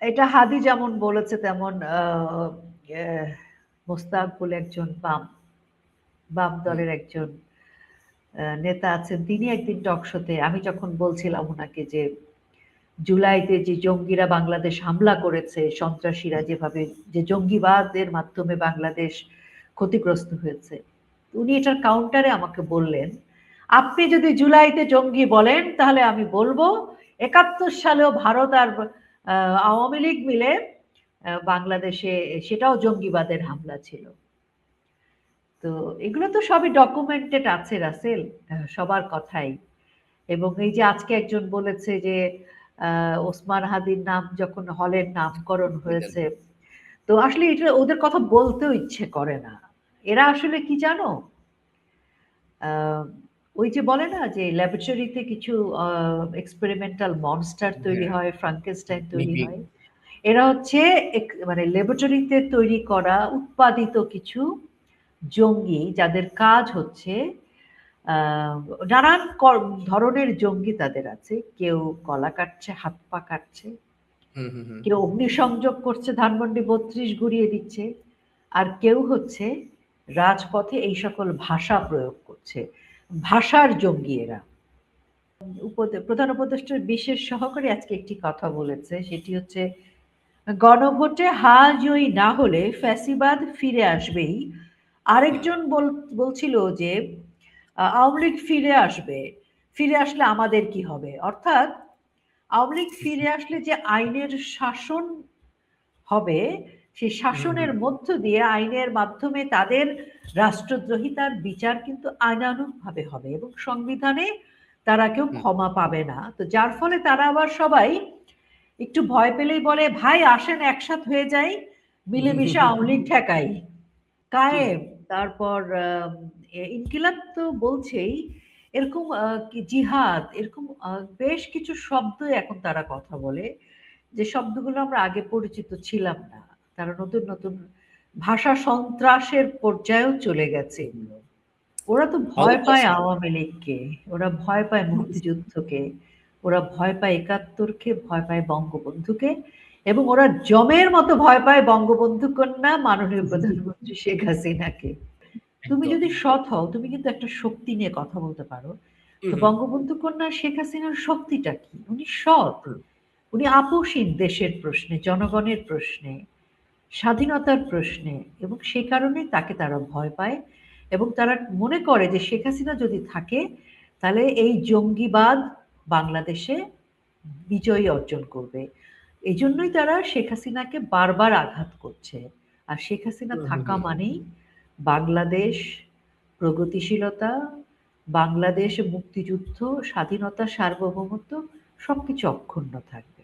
এটা হাদি যেমন বলেছে তেমন আহ, মোস্তাক বলে একজন বাম হুম, দলের একজন নেতা আছেন, তিনি একদিন টক শোতে, আমি যখন বলছিলাম ওনাকে যে জুলাইতে যে জঙ্গিরা বাংলাদেশ হামলা করেছে, সন্ত্রাসীরা হুম, যেভাবে, যে জঙ্গিবাদের মাধ্যমে বাংলাদেশ ক্ষতিগ্রস্ত হয়েছে, উনি এটার কাউন্টারে আমাকে বললেন, আপনি যদি জুলাইতে জঙ্গি বলেন তাহলে আমি বলবো 71 সালেও ভারত আর আওয়ামী লীগ মিলে বাংলাদেশে, সেটাও জঙ্গিবাদের হামলা ছিল। তো এগুলো তো সবই ডকুমেন্টেড আছে রাসেল, সবার কথাই। এবং এই যে আজকে একজন বলেছে যে ওসমান হাদির নাম যখন হলের নামকরণ বিজ্ঞান। হয়েছে, তো আসলে এটা ওদের কথা বলতেও ইচ্ছে করে না। এরা আসলে কি জানো, আহ, ওই যে বলে না যে ল্যাবরেটরিতে কিছু এক্সপেরিমেন্টাল মনস্টার তৈরি হ্যাঁ, হয়, ফ্রাঙ্কেনস্টাইন তৈরি মিমিক। হয়, এরা হচ্ছে মানে ল্যাবরেটরিতে তৈরি করা উৎপাদিত কিছু জঙ্গি, যাদের কাজ হচ্ছে আহ, নানান ধরনের জঙ্গি তাদের আছে। কেউ গলা কাটছে, হাত পা কাটছে, হুম, হুম, হুম। কেউ অগ্নিসংযোগ করছে, ধানমন্ডি 32 গুড়িয়ে দিচ্ছে, আর কেউ হচ্ছে রাজপথে এই সকল ভাষা প্রয়োগ করছে। ভাষার জঙ্গি এরা। প্রধান উপদেষ্টার বিশেষ সহকারী আজকে একটি কথা বলেছে, সেটি হচ্ছে গণভোটে হা জয়ী না হলে ফ্যাসিবাদ ফিরে আসবেই। হুম, আরেকজন বলছিল যে আওয়ামী লীগ ফিরে আসবে, ফিরে আসলে আমাদের কি হবে, অর্থাৎ আওয়ামী লীগ ফিরে আসলে যে আইনের শাসন হবে, সেই হুম, হুম, শাসনের মধ্য দিয়ে আইনের মাধ্যমে তাদের রাষ্ট্রদ্রোহিতার বিচার কিন্তু আইনানুগভাবে হবে, এবং সংবিধানে তারা কেউ হুম, ক্ষমা পাবে না। তো যার ফলে তারা আবার সবাই একটু ভয় পেলেই বলে, ভাই আসেন একসাথ হয়ে যাই, মিলেমিশে আওয়ামী লীগ ঠেকাই, হুম, কায়েম। তারপর ইনকিলাব তো বলছেই, এরকম জিহাদ, এরকম বেশ কিছু শব্দ এখন তারা কথা বলে, যে শব্দগুলো আমরা আগে পরিচিত ছিলাম না। তারা নতুন নতুন ভাষা সন্ত্রাসের পর্যায়েও চলে গেছে এগুলো। ওরা তো ভয় ক্ষমতা পায় আছে। আওয়ামী লীগকে, ওরা ভয় পায় মুক্তিযুদ্ধকে, ওরা ভয় পায় একাত্তরকে, ভয় পায় বঙ্গবন্ধুকে, এবং ওরা জমের মতো ভয় পায় বঙ্গবন্ধু কন্যা মাননীয় প্রধানমন্ত্রী শেখ হাসিনাকে। তুমি একদম। যদি সৎ হও, তুমি কিন্তু একটা শক্তি নিয়ে কথা বলতে পারো। হুম, তো হুম, বঙ্গবন্ধু কন্যা শেখ হাসিনার শক্তিটা কি? উনি সৎ, হুম, উনি আপোষহীন দেশের প্রশ্নে, জনগণের প্রশ্নে, স্বাধীনতার প্রশ্নে, এবং সে কারণে তাকে তারা ভয় পায়, এবং তারা মনে করে যে শেখ হাসিনা যদি থাকে তাহলে এই জঙ্গিবাদ বাংলাদেশে বিজয়ী অর্জন করবে। এই জন্যই তারা শেখ হাসিনাকে বারবার আঘাত করছে। আর শেখ হাসিনা হুম, হুম, থাকা হুম। মানেই বাংলাদেশ প্রগতিশীলতা, বাংলাদেশ মুক্তিযুদ্ধ, স্বাধীনতা, সার্বভৌমত্ব সবকিছু অক্ষুণ্ণ থাকবে।